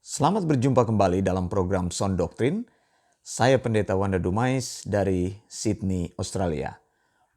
Selamat berjumpa kembali dalam program Sound Doctrine. Saya Pendeta Wanda Dumais dari Sydney, Australia.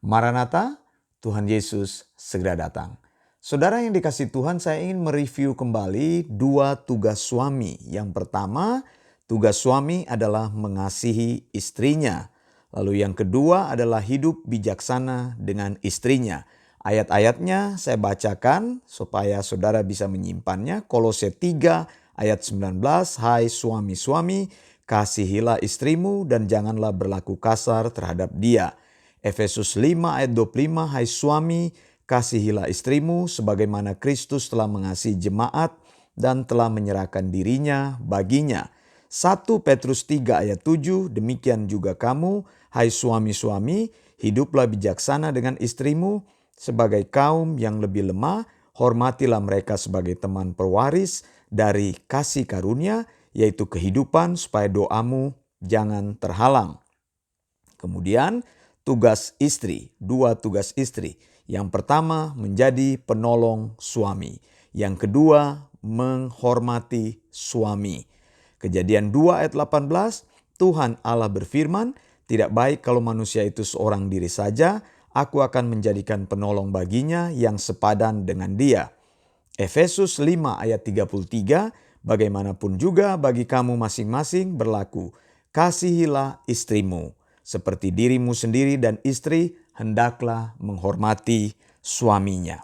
Maranatha, Tuhan Yesus segera datang. Saudara yang dikasihi Tuhan, saya ingin mereview kembali 2 tugas suami. Yang pertama, tugas suami adalah mengasihi istrinya. Lalu yang kedua adalah hidup bijaksana dengan istrinya. Ayat-ayatnya saya bacakan supaya saudara bisa menyimpannya. Kolose 3 ayat 19, hai suami-suami, kasihilah istrimu dan janganlah berlaku kasar terhadap dia. Efesus 5 ayat 25, hai suami, kasihilah istrimu sebagaimana Kristus telah mengasihi jemaat dan telah menyerahkan dirinya baginya. 1 Petrus 3 ayat 7, demikian juga kamu, hai suami-suami, hiduplah bijaksana dengan istrimu sebagai kaum yang lebih lemah, hormatilah mereka sebagai teman pewaris dari kasih karunia, yaitu kehidupan, supaya doamu jangan terhalang. Kemudian tugas istri, 2 tugas istri. Yang pertama menjadi penolong suami. Yang kedua menghormati suami. Kejadian 2 ayat 18, Tuhan Allah berfirman, tidak baik kalau manusia itu seorang diri saja, aku akan menjadikan penolong baginya yang sepadan dengan dia. Efesus 5 ayat 33, bagaimanapun juga bagi kamu masing-masing berlaku, kasihilah istrimu, seperti dirimu sendiri dan istri hendaklah menghormati suaminya.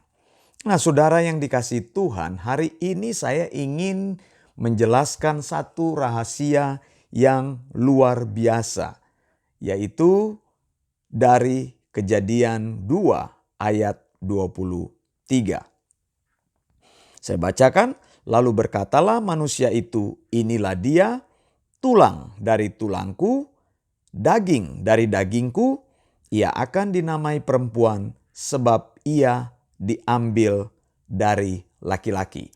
Nah, saudara yang dikasihi Tuhan, hari ini saya ingin menjelaskan satu rahasia yang luar biasa, yaitu dari Kejadian 2 ayat 23. Saya bacakan, lalu berkatalah manusia itu, inilah dia, tulang dari tulangku, daging dari dagingku, ia akan dinamai perempuan sebab ia diambil dari laki-laki.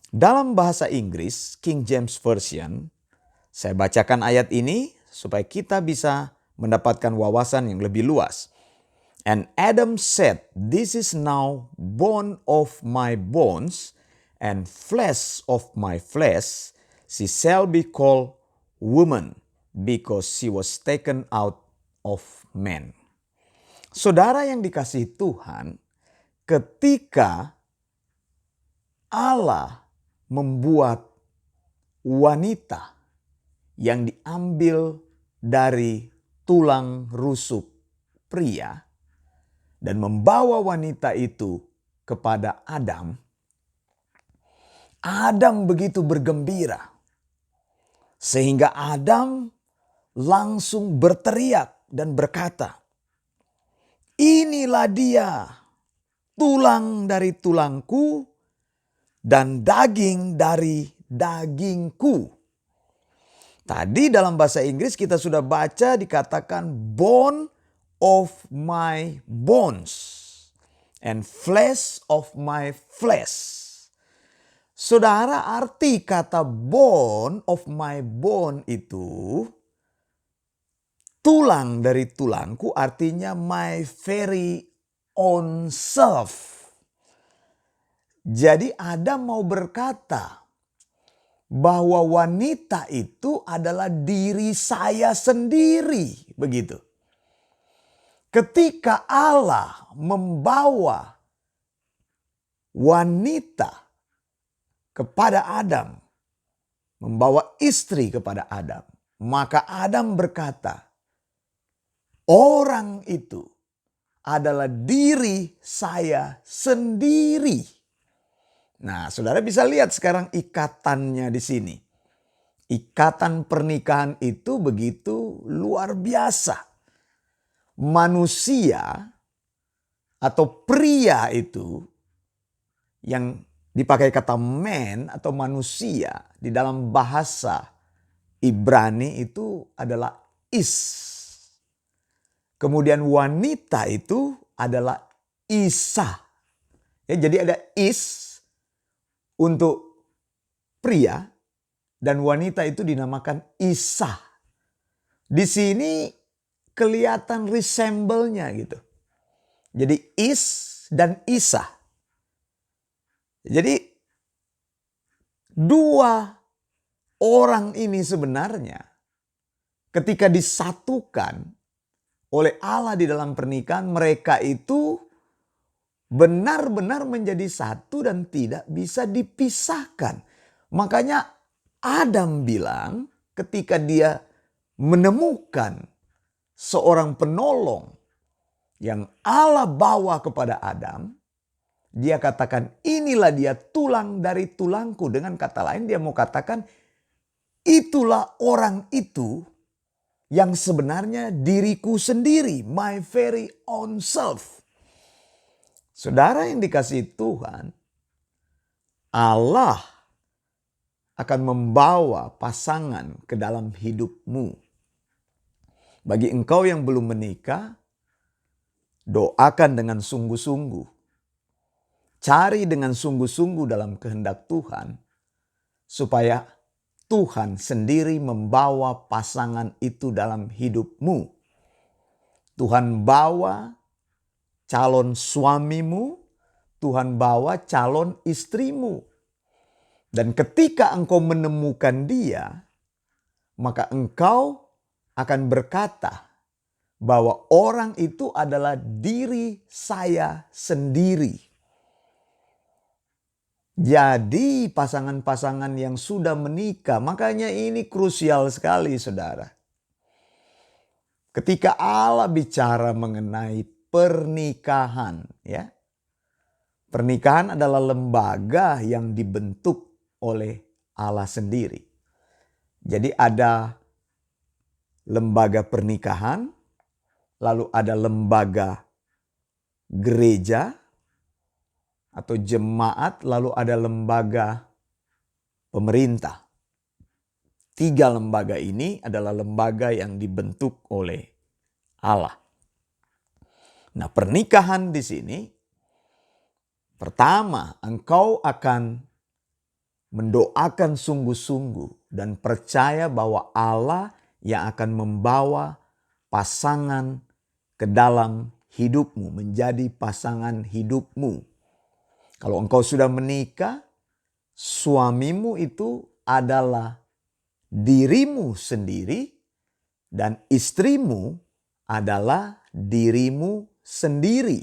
Dalam bahasa Inggris, King James Version, saya bacakan ayat ini supaya kita bisa mendapatkan wawasan yang lebih luas. And Adam said, this is now bone of my bones and flesh of my flesh. She shall be called woman because she was taken out of man. Saudara yang dikasihi Tuhan, ketika Allah membuat wanita yang diambil dari tulang rusuk pria dan membawa wanita itu kepada Adam, Adam begitu bergembira sehingga Adam langsung berteriak dan berkata, inilah dia, tulang dari tulangku dan daging dari dagingku. Tadi dalam bahasa Inggris kita sudah baca dikatakan bone of my bones and flesh of my flesh. Saudara, arti kata bone of my bone itu tulang dari tulangku, artinya my very own self. Jadi Adam mau berkata bahwa wanita itu adalah diri saya sendiri, begitu. Ketika Allah membawa wanita kepada Adam, membawa istri kepada Adam, maka Adam berkata, orang itu adalah diri saya sendiri. Nah, saudara bisa lihat sekarang ikatannya di sini. Ikatan pernikahan itu begitu luar biasa. Manusia atau pria itu yang dipakai kata man atau manusia di dalam bahasa Ibrani itu adalah is. Kemudian wanita itu adalah isa. Ya, jadi ada is untuk pria dan wanita itu dinamakan isa. Di sini kelihatan resemble-nya gitu. Jadi is dan isa. Jadi dua orang ini sebenarnya ketika disatukan oleh Allah di dalam pernikahan, mereka itu benar-benar menjadi satu dan tidak bisa dipisahkan. Makanya Adam bilang ketika dia menemukan seorang penolong yang Allah bawa kepada Adam, dia katakan inilah dia tulang dari tulangku. Dengan kata lain dia mau katakan itulah orang itu yang sebenarnya diriku sendiri, my very own self. Saudara yang dikasihi Tuhan, Allah akan membawa pasangan ke dalam hidupmu. Bagi engkau yang belum menikah, doakan dengan sungguh-sungguh. Cari dengan sungguh-sungguh dalam kehendak Tuhan, supaya Tuhan sendiri membawa pasangan itu dalam hidupmu. Tuhan bawa calon suamimu, Tuhan bawa calon istrimu. Dan ketika engkau menemukan dia, maka engkau akan berkata bahwa orang itu adalah diri saya sendiri. Jadi pasangan-pasangan yang sudah menikah, makanya ini krusial sekali saudara. Ketika Allah bicara mengenai pernikahan, ya. Pernikahan adalah lembaga yang dibentuk oleh Allah sendiri. Jadi ada lembaga pernikahan, lalu ada lembaga gereja atau jemaat, lalu ada lembaga pemerintah. 3 lembaga ini adalah lembaga yang dibentuk oleh Allah. Nah, pernikahan di sini, pertama, engkau akan mendoakan sungguh-sungguh dan percaya bahwa Allah yang akan membawa pasangan ke dalam hidupmu, menjadi pasangan hidupmu. Kalau engkau sudah menikah, suamimu itu adalah dirimu sendiri dan istrimu adalah dirimu sendiri.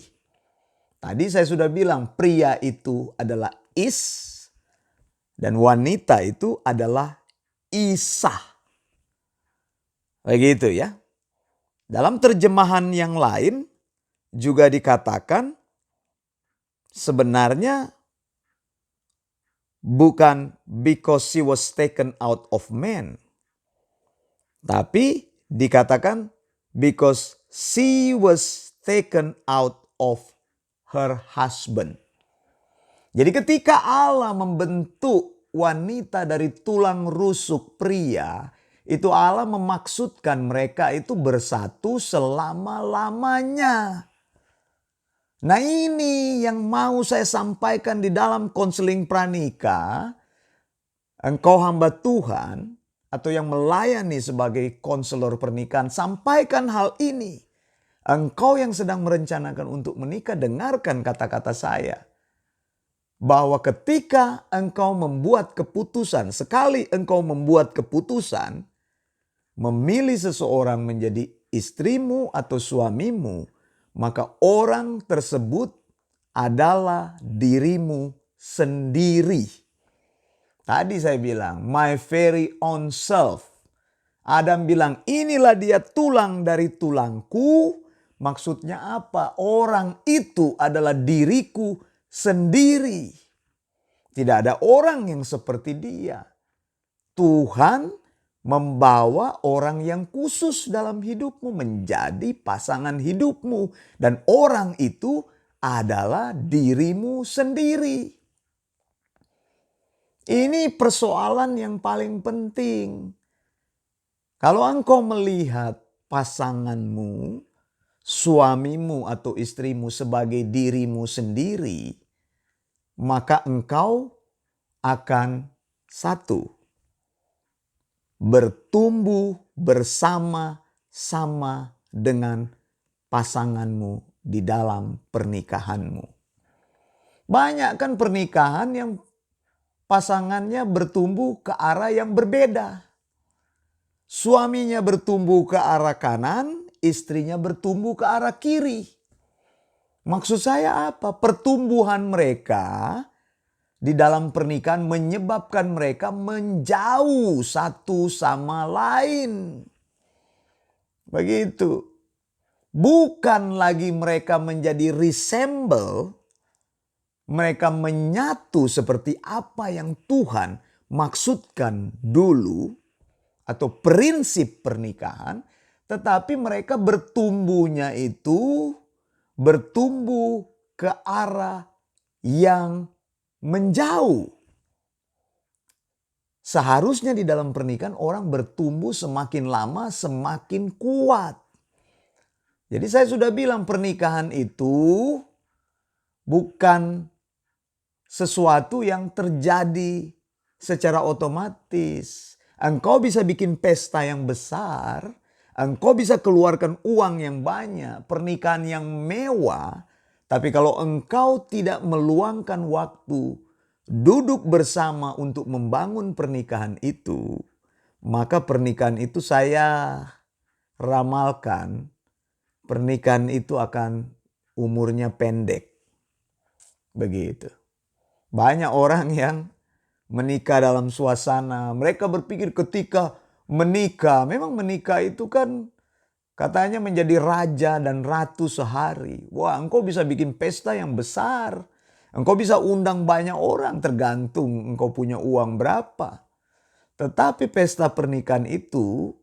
Tadi saya sudah bilang pria itu adalah is dan wanita itu adalah isah. Begitu ya. Dalam terjemahan yang lain juga dikatakan sebenarnya bukan because she was taken out of man. Tapi dikatakan because she was taken out of her husband. Jadi ketika Allah membentuk wanita dari tulang rusuk pria, itu Allah memaksudkan mereka itu bersatu selama-lamanya. Nah, ini yang mau saya sampaikan di dalam konseling pranikah. Engkau hamba Tuhan atau yang melayani sebagai konselor pernikahan, sampaikan hal ini. Engkau yang sedang merencanakan untuk menikah, dengarkan kata-kata saya. Bahwa ketika engkau membuat keputusan, sekali engkau membuat keputusan, memilih seseorang menjadi istrimu atau suamimu, maka orang tersebut adalah dirimu sendiri. Tadi saya bilang, my very own self. Adam bilang, inilah dia tulang dari tulangku. Maksudnya apa? Orang itu adalah diriku sendiri. Tidak ada orang yang seperti dia. Tuhan membawa orang yang khusus dalam hidupmu menjadi pasangan hidupmu. Dan orang itu adalah dirimu sendiri. Ini persoalan yang paling penting. Kalau engkau melihat pasanganmu, suamimu atau istrimu sebagai dirimu sendiri, maka engkau akan satu, bertumbuh bersama-sama dengan pasanganmu di dalam pernikahanmu. Banyak kan pernikahan yang pasangannya bertumbuh ke arah yang berbeda. Suaminya bertumbuh ke arah kanan, istrinya bertumbuh ke arah kiri. Maksud saya apa? Pertumbuhan mereka di dalam pernikahan menyebabkan mereka menjauh satu sama lain. Begitu. Bukan lagi mereka menjadi resemble, mereka menyatu seperti apa yang Tuhan maksudkan dulu atau prinsip pernikahan, tetapi mereka bertumbuhnya itu bertumbuh ke arah yang menjauh. Seharusnya di dalam pernikahan orang bertumbuh semakin lama semakin kuat. Jadi saya sudah bilang pernikahan itu bukan sesuatu yang terjadi secara otomatis. Engkau bisa bikin pesta yang besar, engkau bisa keluarkan uang yang banyak, pernikahan yang mewah. Tapi kalau engkau tidak meluangkan waktu duduk bersama untuk membangun pernikahan itu, maka pernikahan itu saya ramalkan, pernikahan itu akan umurnya pendek. Begitu. Banyak orang yang menikah dalam suasana, mereka berpikir ketika menikah, memang menikah itu kan katanya menjadi raja dan ratu sehari. Wah, engkau bisa bikin pesta yang besar. Engkau bisa undang banyak orang tergantung engkau punya uang berapa. Tetapi pesta pernikahan itu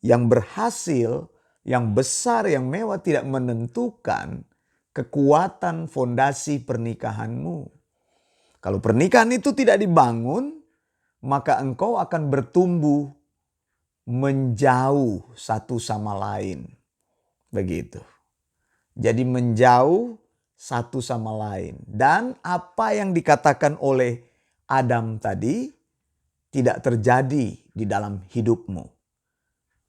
yang berhasil, yang besar, yang mewah tidak menentukan kekuatan fondasi pernikahanmu. Kalau pernikahan itu tidak dibangun, maka engkau akan bertumbuh menjauh satu sama lain. Begitu. Jadi menjauh satu sama lain. Dan apa yang dikatakan oleh Adam tadi tidak terjadi di dalam hidupmu.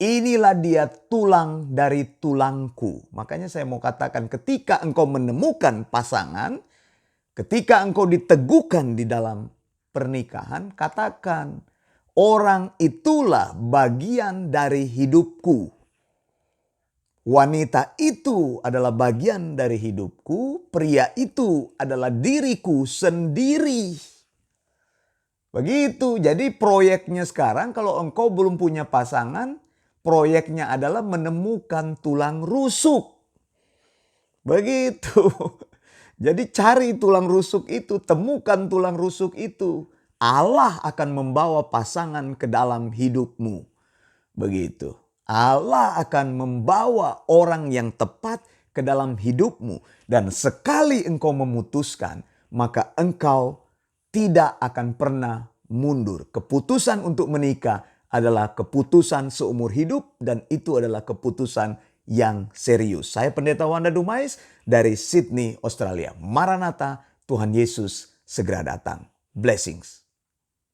Inilah dia tulang dari tulangku. Makanya saya mau katakan ketika engkau menemukan pasangan, ketika engkau diteguhkan di dalam pernikahan, katakan, orang itulah bagian dari hidupku. Wanita itu adalah bagian dari hidupku, pria itu adalah diriku sendiri. Begitu, jadi proyeknya sekarang kalau engkau belum punya pasangan, proyeknya adalah menemukan tulang rusuk. Begitu. Jadi cari tulang rusuk itu, temukan tulang rusuk itu. Allah akan membawa pasangan ke dalam hidupmu. Begitu. Allah akan membawa orang yang tepat ke dalam hidupmu. Dan sekali engkau memutuskan, maka engkau tidak akan pernah mundur. Keputusan untuk menikah adalah keputusan seumur hidup dan itu adalah keputusan yang serius. Saya Pendeta Wanda Dumais dari Sydney, Australia. Maranatha, Tuhan Yesus segera datang. Blessings.